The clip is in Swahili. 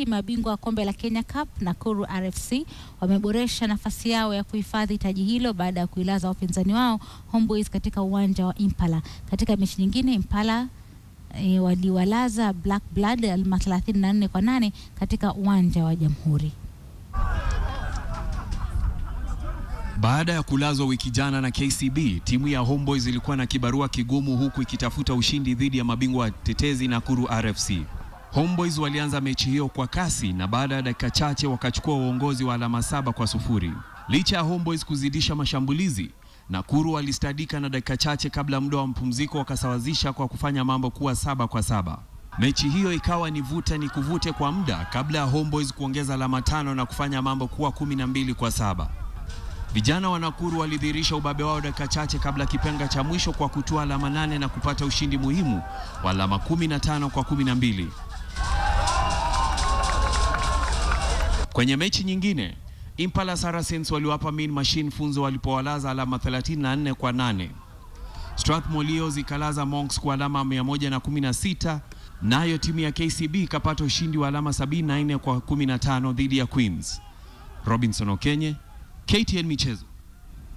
Mabingwa wa kombe la Kenya Cup Nakuru RFC wameboresha nafasi yao ya kuhifadhi taji hilo baada ya kuilaza wapinzani wao Homeboyz katika uwanja wa Impala. Katika mechi nyingine Impala waliwalaza Black Blood alama 34-8 katika uwanja wa Jamhuri. Baada ya kulazwa wiki jana na KCB, timu ya Homeboyz ilikuwa na kibarua kigumu huku ikitafuta ushindi dhidi ya mabingwa watetezi Nakuru RFC. Homeboyz walianza mechi hiyo kwa kasi na baada ya dakika chache wakachukua uongozi wa alama 7-0. Licha ya Homeboyz kuzidisha mashambulizi, Nakuru walistadika na dakika chache kabla muda wa mapumziko wakasawazisha kwa kufanya mambo kuwa 7-7. Mechi hiyo ikawa ni vuta ni kuvute kwa muda kabla ya Homeboyz kuongeza alama 5 na kufanya mambo kuwa 12-7. Vijana wa Nakuru walidhihirisha ubabe wao dakika chache kabla kipenga cha mwisho kwa kutoa alama 8 na kupata ushindi muhimu wa alama 15-12. Kwenye mechi nyingine, Impala Saracens waliwapa Mean Machine funzo walipowalaza alama 34-8. Strathmore Leos ikalaza Monks kwa alama 116, nayo timu ya KCB ikapata ushindi wa alama 74-15 dhidi ya Queens. Robinson Okenye, KTN Michezo.